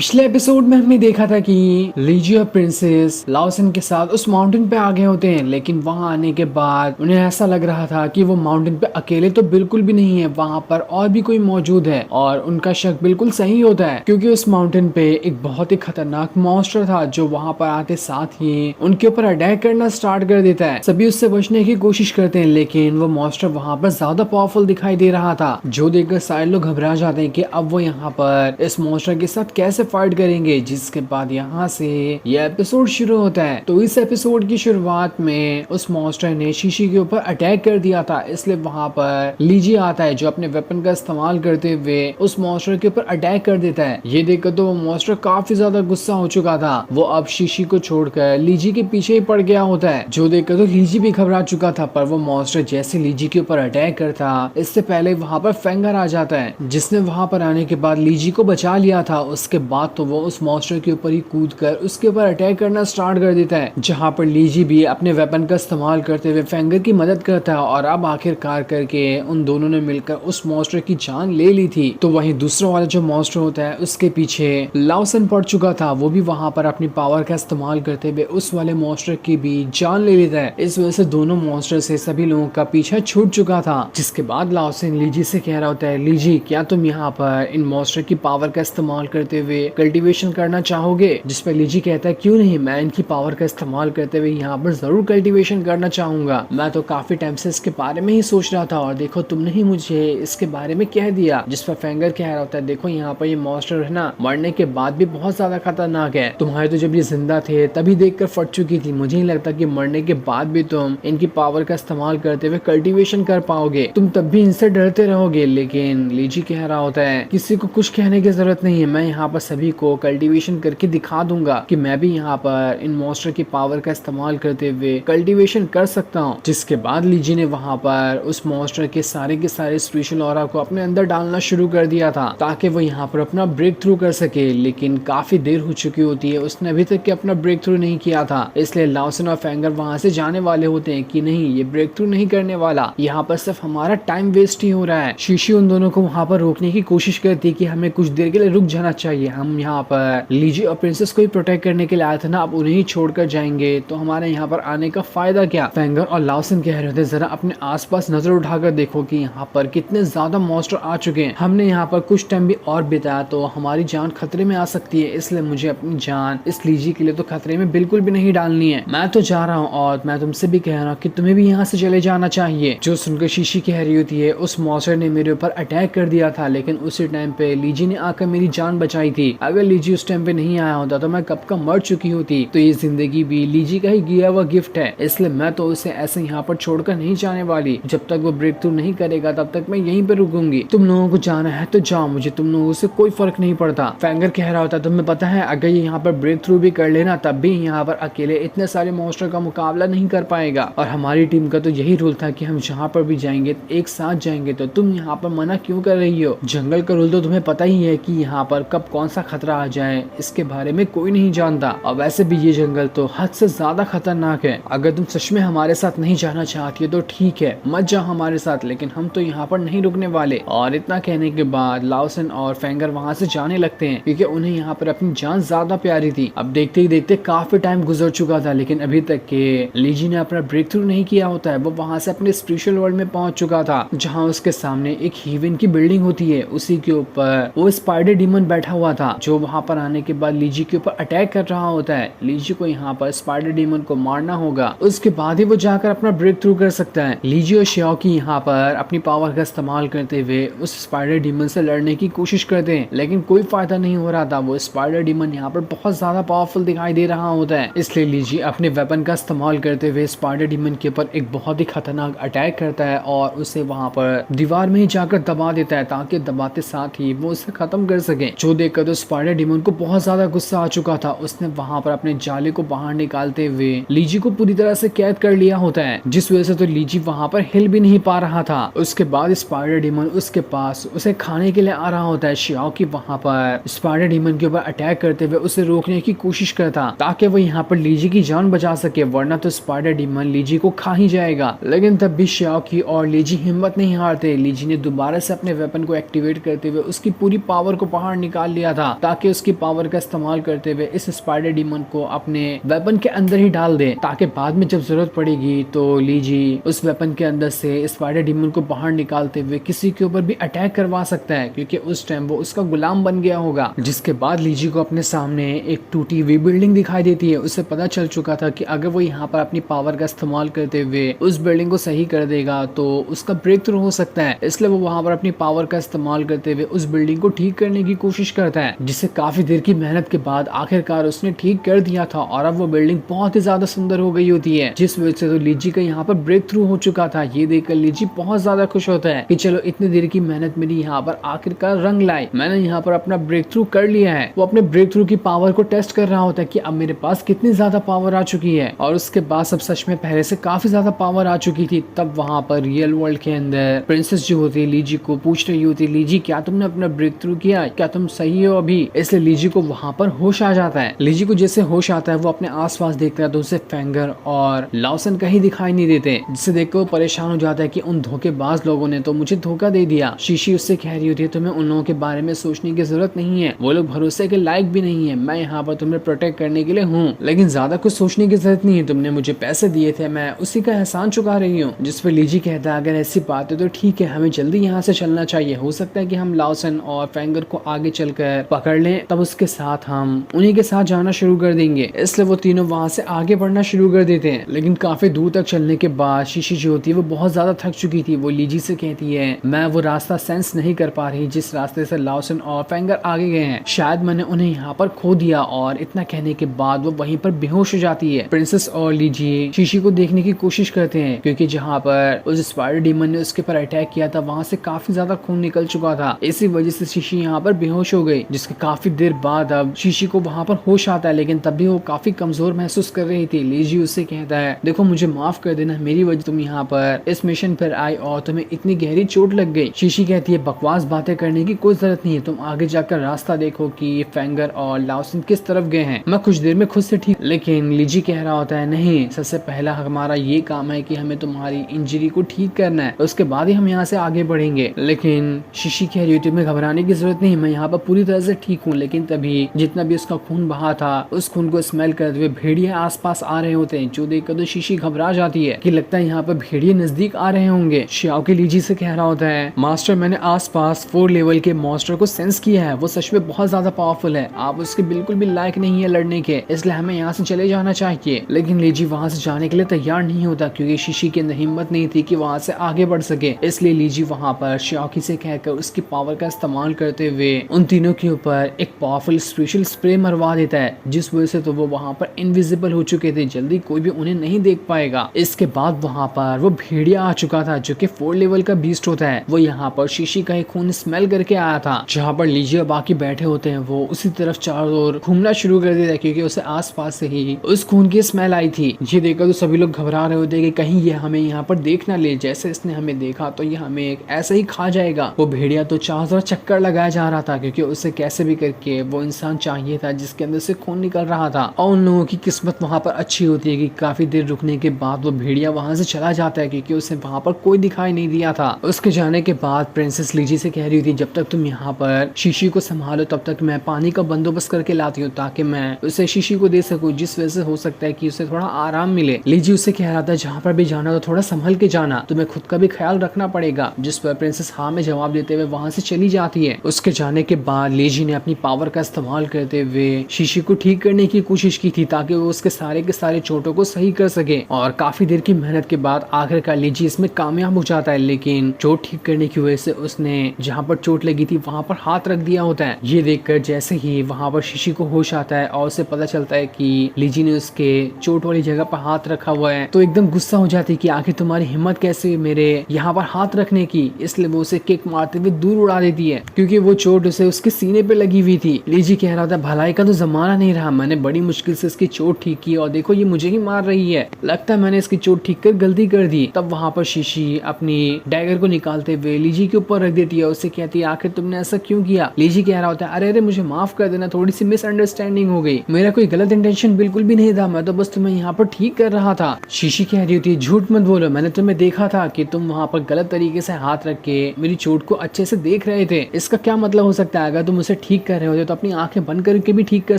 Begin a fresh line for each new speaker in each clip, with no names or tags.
पिछले एपिसोड में हमने देखा था कि लीजी और प्रिंसेस लाओसन के साथ उस माउंटेन पे आ गए होते हैं, लेकिन वहां आने के बाद उन्हें ऐसा लग रहा था कि वो माउंटेन पे अकेले तो बिल्कुल भी नहीं है, वहां पर और भी कोई मौजूद है। और उनका शक बिल्कुल सही होता है क्योंकि उस माउंटेन पे एक बहुत ही खतरनाक मॉन्स्टर था जो वहां पर आते साथ ही उनके ऊपर अटैक करना स्टार्ट कर देता है। सभी उससे बचने की कोशिश करते हैं, लेकिन वो मॉन्स्टर वहां पर ज्यादा पावरफुल दिखाई दे रहा था, जो देखकर सारे लोग घबरा जाते हैं कि अब वो यहाँ पर इस मॉन्स्टर के साथ कैसे फाइट करेंगे। जिसके बाद यहाँ से ये एपिसोड शुरू होता है। तो इस एपिसोड की शुरुआत में उस मॉन्स्टर ने शीशी के ऊपर अटैक कर दिया था, इसलिए वहां पर लीजी आता है जो अपने वेपन का इस्तेमाल करते हुए उस मॉन्स्टर के ऊपर अटैक कर देता है। ये देखकर तो वो मॉन्स्टर काफी ज्यादा गुस्सा हो चुका था, वो अब शीशी को छोड़कर लीजी के पीछे ही पड़ गया होता है, जो देखकर तो लीजी भी घबरा चुका था। पर वो मॉन्स्टर जैसे लीजी के ऊपर अटैक करता इससे पहले वहां पर फेंगर आ जाता है, जिसने वहां पर आने के बाद लीजी को बचा लिया था। उसके बाद तो वो उस मॉन्स्टर के ऊपर ही कूद कर उसके ऊपर अटैक करना स्टार्ट कर देता है, जहां पर लीजी भी अपने वेपन का इस्तेमाल करते हुए फेंगर की मदद करता है। और अब आखिरकार करके उन दोनों ने मिलकर उस मॉन्स्टर की जान ले ली थी। तो वहीं दूसरा वाला जो मॉन्स्टर होता है उसके पीछे लाओसन पड़ चुका था, वो भी वहां पर अपनी पावर का इस्तेमाल करते हुए उस वाले मॉन्स्टर की भी जान ले लेता है। इस वजह से दोनों मॉन्स्टर से सभी लोगों का पीछा छूट चुका था। जिसके बाद लाओसन लीजी से कह रहा होता है, लीजी क्या तुम यहाँ पर इन मॉन्स्टर की पावर का इस्तेमाल करते हुए कल्टीवेशन करना चाहोगे? जिस पर लीजी कहता है, क्यों नहीं, मैं इनकी पावर का इस्तेमाल करते हुए यहाँ पर जरूर कल्टीवेशन करना चाहूंगा। मैं तो काफी टाइम से इसके बारे में ही सोच रहा था और देखो तुमने ही मुझे इसके बारे में कह दिया। जिस पर फेंगर कह रहा होता है, देखो यहाँ पर ये मॉन्स्टर है ना, मरने के बाद भी बहुत ज्यादा खतरनाक है। तुम्हारे तो जब ये जिंदा थे तभी देखकर फट चुकी थी, मुझे नहीं लगता कि मरने के बाद भी तुम इनकी पावर का इस्तेमाल करते हुए कल्टीवेशन कर पाओगे, तुम तब भी इनसे डरते रहोगे। लेकिन लीजी कह रहा होता है, किसी को कुछ कहने की जरूरत नहीं है, मैं यहाँ पर सभी को कल्टीवेशन करके दिखा दूंगा कि मैं भी यहाँ पर इन मॉन्स्टर की पावर का इस्तेमाल करते हुए कल्टीवेशन कर सकता हूँ। जिसके बाद लीजी ने वहाँ पर उस मॉन्स्टर के सारे स्पेशल ऑरा को अपने अंदर डालना शुरू कर दिया था ताकि वो यहाँ पर अपना ब्रेक थ्रू कर सके। लेकिन काफी देर हो चुकी होती है, उसने अभी तक के अपना ब्रेक थ्रू नहीं किया था, इसलिए लाओसन और फेंगर वहाँ से जाने वाले होते हैं कि नहीं, ये ब्रेक थ्रू नहीं करने वाला, यहाँ पर सिर्फ हमारा टाइम वेस्ट ही हो रहा है। शीशी उन दोनों को वहाँ पर रोकने की कोशिश करती है कि हमें कुछ देर के लिए रुक जाना चाहिए, हम यहाँ पर लीजी और प्रिंसेस को ही प्रोटेक्ट करने के लिए आए थे ना, अब उन्हें ही छोड़कर जाएंगे तो हमारे यहाँ पर आने का फायदा क्या? फेंगर और लाओसन कह रहे थे, जरा अपने आसपास नजर उठाकर देखो कि यहाँ पर कितने ज्यादा मॉन्स्टर आ चुके हैं, हमने यहाँ पर कुछ टाइम भी और बिताया तो हमारी जान खतरे में आ सकती है, इसलिए मुझे अपनी जान इस लीजी के लिए तो खतरे में बिल्कुल भी नहीं डालनी है। मैं तो जा रहा हूँ और मैं तुमसे भी कह रहा हूँ कि तुम्हें भी यहाँ से चले जाना चाहिए। जो सुनकर शीशी कह रही होती है, उस मॉन्स्टर ने मेरे ऊपर अटैक कर दिया था, लेकिन उसी टाइम पे लीजी ने आकर मेरी जान बचाई थी, अगर लीजी उस टाइम पे नहीं आया होता तो मैं कब का मर चुकी होती। तो ये जिंदगी भी लीजी का ही दिया हुआ गिफ्ट है, इसलिए मैं तो उसे ऐसे यहाँ पर छोड़कर नहीं जाने वाली, जब तक वो ब्रेक थ्रू नहीं करेगा तब तक मैं यहीं पे रुकूंगी। तुम लोगों को जाना है तो जाओ, मुझे तुम लोगों से कोई फर्क नहीं पड़ता। फेंगर कह रहा होता, तुम्हें पता है अगर ये यहाँ पर ब्रेक थ्रू भी कर लेना तब भी यहाँ पर अकेले इतने सारे मॉन्स्टर का मुकाबला नहीं कर पाएगा, और हमारी टीम का तो यही रूल था कि हम जहाँ पर भी जाएंगे एक साथ जाएंगे, तो तुम यहाँ पर मना क्यों कर रही हो? जंगल का रूल तो तुम्हें पता ही है कि यहाँ पर कब कौन सा खतरा आ जाए इसके बारे में कोई नहीं जानता, और वैसे भी ये जंगल तो हद से ज्यादा खतरनाक है। अगर तुम सच में हमारे साथ नहीं जाना चाहती हो तो ठीक है, मत जाओ हमारे साथ, लेकिन हम तो यहाँ पर नहीं रुकने वाले। और इतना कहने के बाद लाओसन और फेंगर वहाँ से जाने लगते हैं क्योंकि उन्हें यहाँ पर अपनी जान ज्यादा प्यारी थी। अब देखते ही देखते काफी टाइम गुजर चुका था, लेकिन अभी तक के लीजी ने अपना ब्रेक थ्रू नहीं किया होता है। वो वहाँ से अपने स्पिरिचुअल वर्ल्ड में पहुंच चुका था, जहाँ उसके सामने एक हीवन की बिल्डिंग होती है, उसी के ऊपर वो स्पाइडर डीमन बैठा हुआ था, जो वहाँ पर आने के बाद लीजी के ऊपर अटैक कर रहा होता है। लीजी को यहाँ पर स्पाइडर डीमन को मारना होगा, उसके बाद ही वो जाकर अपना ब्रेक थ्रू कर सकता है। लीजी और शियाओकी यहाँ पर अपनी पावर का इस्तेमाल करते हुए उस स्पाइडर डीमन से लड़ने की कोशिश करते हैं, लेकिन कोई फायदा नहीं हो रहा था। वो स्पाइडर डीमन यहाँ पर बहुत ज्यादा पावरफुल दिखाई दे रहा होता है, इसलिए लीजी अपने वेपन का इस्तेमाल करते हुए स्पाइडर डीमन के ऊपर एक बहुत ही खतरनाक अटैक करता है और उसे वहाँ पर दीवार में ही जाकर दबा देता है, ताकि दबाते साथ ही वो उसे खत्म कर सके। जो देखकर तो स्पाइडर डीमन को बहुत ज्यादा गुस्सा आ चुका था, उसने वहाँ पर अपने जाले को बाहर निकालते हुए लीजी को पूरी तरह से कैद कर लिया होता है, जिस वजह से तो लीजी वहाँ पर हिल भी नहीं पा रहा था। उसके बाद स्पाइडर डीमन उसके पास उसे खाने के लिए आ रहा होता है। शियाओकी वहाँ पर स्पाइडर डीमन के ऊपर अटैक करते हुए उसे रोकने की कोशिश करता ताकि वो यहाँ पर लीजी की जान बचा सके, वरना तो स्पाइडर डीमन लीजी को खा ही जाएगा। लेकिन तब भी शियाओकी और लीजी हिम्मत नहीं हारते। लीजी ने दोबारा से अपने वेपन को एक्टिवेट करते हुए उसकी पूरी पावर को बाहर निकाल लिया था ताकि उसकी पावर का इस्तेमाल करते हुए इस स्पाइडर डीमन को अपने वेपन के अंदर ही डाल दे, ताकि बाद में जब जरूरत पड़ेगी तो लीजी उस वेपन के अंदर से स्पाइडर डीमन को बाहर निकालते हुए किसी के ऊपर भी अटैक करवा सकता है, क्योंकि उस टाइम वो उसका गुलाम बन गया होगा। जिसके बाद लीजी को अपने सामने एक टूटी हुई बिल्डिंग दिखाई देती है। उसे पता चल चुका था कि अगर वो यहाँ पर अपनी पावर का इस्तेमाल करते हुए उस बिल्डिंग को सही कर देगा तो उसका ब्रेक थ्रू हो सकता है, इसलिए वो वहां पर अपनी पावर का इस्तेमाल करते हुए उस बिल्डिंग को ठीक करने की कोशिश करता है, जिसे काफी देर की मेहनत के बाद आखिरकार उसने ठीक कर दिया था और अब वो बिल्डिंग बहुत ही ज्यादा सुंदर हो गई होती है, जिस वजह से तो लीजी का यहाँ पर ब्रेक थ्रू हो चुका था। ये देखकर लीजी बहुत ज्यादा खुश होता है कि चलो इतनी देर की मेहनत मेरी यहाँ पर आखिरकार रंग लाई, मैंने यहाँ पर अपना ब्रेक थ्रू कर लिया है। वो अपने ब्रेक थ्रू की पावर को टेस्ट कर रहा होता है कि अब मेरे पास कितनी ज्यादा पावर आ चुकी है, और उसके बाद सब सच में पहले से काफी ज्यादा पावर आ चुकी थी। तब वहां पर रियल वर्ल्ड के अंदर प्रिंसेस जो होती है लीजी को पूछ रही होती है, लीजी क्या तुमने अपना ब्रेक थ्रू किया, क्या तुम सही हो अभी? इसलिए लीजी को वहां पर होश आ जाता है। लीजी को जैसे होश आता है वो अपने आसपास देखता है तो उसे फेंगर और लाओसन कहीं दिखाई नहीं देते, जिसे देखकर वो परेशान हो जाता है कि उन धोखेबाज लोगों ने तो मुझे धोखा दे दिया। शीशी उससे कह रही होती है तुम्हें उन लोगों के बारे में सोचने की जरूरत नहीं है, वो लोग भरोसे के लायक भी नहीं है, मैं यहाँ पर तुम्हें प्रोटेक्ट करने के लिए हूँ, लेकिन ज्यादा कुछ सोचने की जरूरत नहीं है, तुमने मुझे पैसे दिए थे, मैं उसी का एहसान चुका रही हूँ। जिस पर लीजी कहता है अगर ऐसी बात है तो ठीक है, हमें जल्दी यहाँ से चलना चाहिए, हो सकता है कि हम लाओसन और फेंगर को आगे चलकर पकड़ लें, तब उसके साथ हम उन्हीं के साथ जाना शुरू कर देंगे। इसलिए वो तीनों वहां से आगे बढ़ना शुरू कर देते हैं, लेकिन काफी दूर तक चलने के बाद शीशी जो होती है वो बहुत ज्यादा थक चुकी थी। वो लीजी से कहती है मैं वो रास्ता सेंस नहीं कर पा रही जिस रास्ते से लाओसन और फेंगर आगे गए हैं, शायद मैंने उन्हें यहाँ पर खो दिया। और इतना कहने के बाद वो वहीं पर बेहोश हो जाती है। प्रिंसेस और लीजी शीशी को देखने की कोशिश करते हैं, क्योंकि जहाँ पर उस स्पाइडर डीमन ने उसके पर अटैक किया था वहां से काफी ज्यादा खून निकल चुका था, इसी वजह से शीशी यहाँ पर बेहोश हो गई। जिसके काफी देर बाद अब शीशी को वहां पर होश आता है, लेकिन तब भी वो काफी कमजोर महसूस कर रही थी। लीजी उससे कहता है देखो मुझे माफ कर देना, मेरी वजह तुम यहाँ पर इस मिशन पर आई और तुम्हें इतनी गहरी चोट लग गई। शीशी कहती है बकवास बातें करने की कोई जरूरत नहीं है, तुम आगे जाकर रास्ता देखो कि फेंगर और लाओसन किस तरफ गए हैं, मैं कुछ देर में खुद से ठीक। लेकिन लीजी कह रहा होता है नहीं, सबसे पहला हमारा ये काम है कि हमें तुम्हारी इंजरी को ठीक करना है, उसके बाद ही हम यहाँ से आगे बढ़ेंगे। लेकिन शीशी कह रही होती है तुम्हें घबराने की जरूरत नहीं, मैं यहाँ पर पूरी तरह से ठीक हूँ। लेकिन तभी जितना भी उसका खून बहा था उस खून को स्मेल करते हुए भेड़िया आसपास आ रहे होते हैं, जो देखकर तो शीशी घबरा जाती है कि लगता है यहाँ पर भेड़िए नजदीक आ रहे होंगे। श्याओ के लीजी से कह रहा होता है मास्टर मैंने आसपास 4 लेवल के मॉन्स्टर को सेंस किया है, वो सच में बहुत ज्यादा पावरफुल है, आप उसके बिल्कुल भी लायक नहीं है लड़ने के, इसलिए हमें यहाँ से चले जाना चाहिए। लेकिन लीजी वहाँ से जाने के लिए तैयार नहीं होता, क्योंकि शीशी के अंदर हिम्मत नहीं थी कि वहाँ से आगे बढ़ सके। इसलिए लीजी वहाँ पर श्याओकी से कहकर उसकी पावर का इस्तेमाल करते हुए उन तीनों के ऊपर एक पावरफुल स्पेशल स्प्रे मरवा देता है, जिस वजह से तो वो वहाँ पर इनविजिबल हो चुके थे, जल्दी कोई भी उन्हें नहीं देख पाएगा। इसके बाद वहाँ पर वो भेड़िया आ चुका था जो कि 4 लेवल का बीस्ट होता है। वो यहाँ पर शीशी का एक खून स्मेल करके आया था। जहाँ पर लीजी और बाकी बैठे होते हैं वो उसी तरफ चारों ओर घूमना शुरू कर देता है, क्योंकि उसे आसपास से ही उस खून की स्मेल आई थी। ये देखकर तो सभी लोग घबरा रहे होते कि कहीं ये हमें यहाँ पर देख ना ले, जैसे इसने हमें देखा तो ये हमें एक ऐसा ही खा जाएगा। वो भेड़िया तो चारों तरफ चक्कर लगाया जा रहा था, क्योंकि उसे कैसे भी करके वो इंसान चाहिए था जिसके अंदर से खून निकल रहा था। और उन लोगों की किस्मत वहाँ पर अच्छी होती है कि काफी देर रुकने के बाद वो भेड़िया वहाँ से चला जाता है, क्योंकि उसे वहाँ पर कोई दिखाई नहीं दिया था। उसके जाने के बाद प्रिंसेस लीजी से कह रही थी जब तक तुम यहाँ पर शीशी को संभालो तब तक मैं पानी का बंदोबस्त करके लाती हूँ, ताकि मैं उसे शीशी को दे सकूँ, जिस वजह से हो सकता है कि उसे थोड़ा आराम मिले। लीजी उससे कह रहा था जहाँ पर भी जाना तो थोड़ा संभल के जाना, तुम्हें खुद का भी ख्याल रखना पड़ेगा। जिस पर प्रिंसेस हाँ में जवाब देते हुए वहाँ से चली जाती है। उसके जाने के बाद लीजी ने अपनी पावर का इस्तेमाल करते हुए शीशी को ठीक करने की कोशिश की थी, ताकि वो उसके सारे के सारे चोटों को सही कर सके। और काफी देर की मेहनत के बाद आखिरकार लीजी इसमें कामयाब हो जाता है, लेकिन चोट ठीक करने की वजह से उसने जहाँ पर चोट लगी थी वहाँ पर हाथ रख दिया होता है। ये देखकर जैसे ही वहाँ पर शीशी को होश आता है और उसे पता चलता है कि लीजी ने उसके चोट वाली जगह पर हाथ रखा हुआ है, तो एकदम गुस्सा हो जाती है कि आखिर तुम्हारी हिम्मत कैसे मेरे यहाँ पर हाथ रखने की। इसलिए वो उसे किक मारते हुए दूर उड़ा देती है, क्योंकि वो चोट उसे उसके सीने पे लगी हुई थी। लीजी कह रहा था भलाई का तो जमाना नहीं रहा, मैंने बड़ी मुश्किल से इसकी चोट ठीक की और देखो ये मुझे ही मार रही है, लगता है मैंने इसकी चोट ठीक कर गलती कर दी। तब वहाँ पर शीशी अपनी डैगर को निकालते हुए लीजी के ऊपर रख देती है। उससे कहती है आखिर तुमने ऐसा क्यों किया? लीजी कह रहा होता है अरे अरे मुझे माफ कर देना, थोड़ी सी मिसअंडरस्टैंडिंग हो गई, मेरा कोई गलत इंटेंशन बिल्कुल भी नहीं था, मैं तो बस तुम्हें यहाँ पर ठीक कर रहा था। शीशी कह रही होती है झूठ मत बोलो, मैंने तुम्हें देखा था कि तुम वहाँ पर गलत तरीके से हाथ रख के मेरी चोट को अच्छे से देख रहे थे, इसका क्या मतलब हो सकता है? अगर तुम उसे उसे ठीक कर रहे होते तो अपनी आंखें बंद करके भी ठीक कर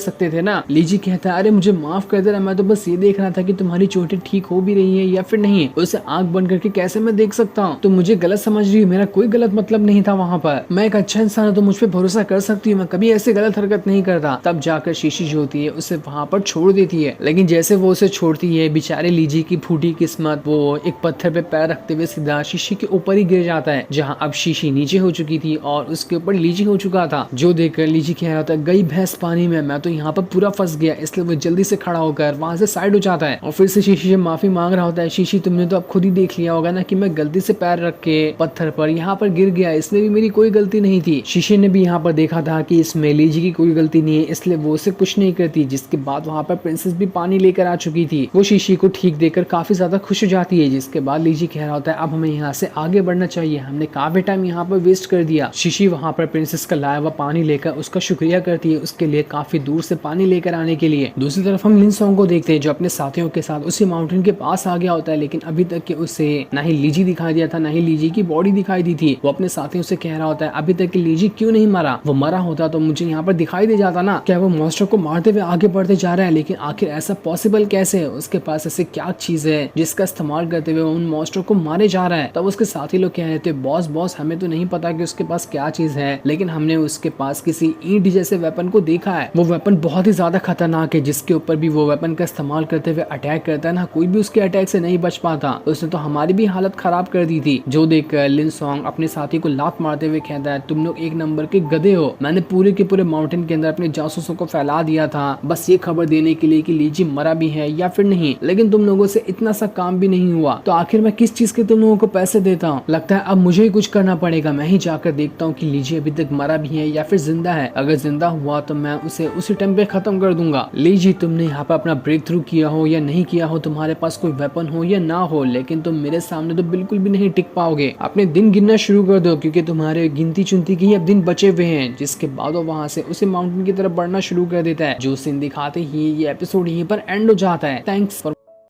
सकते थे ना। लीजी कहता है अरे मुझे माफ कर देना, मैं तो बस ये देख रहा था कि तुम्हारी चोटें ठीक हो भी रही है या फिर नहीं। उसे आंख बंद करके कैसे मैं देख सकता हूँ, तुम मुझे गलत समझ रही हो, मेरा कोई गलत मतलब नहीं था वहाँ पर, मैं एक अच्छा इंसान हूँ तो मुझ पर भरोसा कर सकती हूँ, मैं कभी ऐसे गलत हरकत नहीं करता। तब जाकर शीशी जो होती है उसे वहाँ पर छोड़ देती है, लेकिन जैसे वो उसे छोड़ती है बेचारे लीजी की फूटी किस्मत, वो एक पत्थर पे पैर रखते हुए सीधा शीशी के ऊपर ही गिर जाता है, जहाँ अब शीशी नीचे हो चुकी थी और उसके ऊपर लीजी हो चुका था। जो देखकर लीजी कह रहा था गई भैंस पानी में, मैं तो यहाँ पर पूरा फंस गया, इसलिए वो जल्दी से खड़ा होकर वहां से साइड हो जाता है और फिर से शीशी से माफी मांग रहा होता है। शीशी तुमने तो अब खुद ही देख लिया होगा ना कि मैं गलती से पैर रख के पत्थर पर यहाँ पर गिर गया, इसमें भी मेरी कोई गलती नहीं थी। शीशी ने भी यहाँ पर देखा था कि इसमें लीजी की कोई गलती नहीं है, इसलिए वो उसे कुछ नहीं करती। जिसके बाद वहाँ पर प्रिंसेस भी पानी लेकर आ चुकी थी, वो शीशी को ठीक देकर काफी ज्यादा खुश हो जाती है। जिसके बाद लीजी कह रहा होता है अब हमें यहाँ से आगे बढ़ना चाहिए, हमने काफी टाइम यहाँ पर वेस्ट कर दिया। शीशी वहाँ पर प्रिंसेस का लाया हुआ पानी लेकर उसका शुक्रिया करती है उसके लिए काफी दूर से पानी लेकर आने के लिए। दूसरी तरफ हम लिनसोंग को देखते हैं जो अपने साथियों के साथ उसी माउंटेन के पास आ गया होता है, लेकिन अभी तक के उसे ना ही लीजी दिखाई दिया था ना ही लीजी की बॉडी दिखाई दी थी। वो अपने साथियों से कह रहा होता है अभी तक कि लीजी क्यों नहीं मरा, वो मरा होता तो मुझे यहाँ पर दिखाई दे जाता ना। क्या वो मॉन्स्टर को मारते हुए आगे बढ़ते जा रहा है, लेकिन आखिर ऐसा पॉसिबल कैसे है, उसके पास ऐसे क्या चीज है जिसका इस्तेमाल करते हुए उन मॉन्स्टर को मारे जा रहा है। तब उसके साथी लोग कह रहे थे बॉस बॉस हमें तो नहीं पता कि उसके पास क्या चीज है, लेकिन हमने उसके पास किसी ईंट जैसे वेपन को देखा है, वो वेपन बहुत ही ज्यादा खतरनाक है, जिसके ऊपर भी वो वेपन का इस्तेमाल करते हुए अटैक करता है ना, कोई भी उसके अटैक से नहीं बच पाता। उसने तो हमारी भी हालत खराब कर दी थी। जो देखकर लिनसोंग अपने साथी को लात मारते हुए कहता है तुम लोग एक नंबर के गधे हो, मैंने पूरे के पूरे माउंटेन के अंदर अपने जासूसों को फैला दिया था बस ये खबर देने के लिए कि लीजी मरा भी है या फिर नहीं, लेकिन तुम लोगों से इतना सा काम भी नहीं हुआ, तो आखिर मैं किस चीज के तुम लोगों को पैसे देता हूँ। लगता है अब मुझे ही कुछ करना पड़ेगा, मैं ही जाकर देखता हूँ कि लीजी अभी तक मरा भी है या फिर जिंदा है, अगर जिंदा हुआ तो मैं उसे उसी टाइम पे खत्म कर दूंगा। लीजी तुमने यहाँ पे अपना ब्रेक थ्रू किया हो या नहीं किया हो, तुम्हारे पास कोई वेपन हो या ना हो, लेकिन तुम मेरे सामने तो बिल्कुल भी नहीं टिक पाओगे, अपने दिन गिनना शुरू कर दो क्योंकि तुम्हारे गिनती चुनती के ही अब दिन बचे हुए हैं। जिसके बाद वो वहां से उसे माउंटेन की तरफ बढ़ना शुरू कर देता है। जो सीन दिखाते ही ये एपिसोड यहीं पर एंड हो जाता है। Thanks for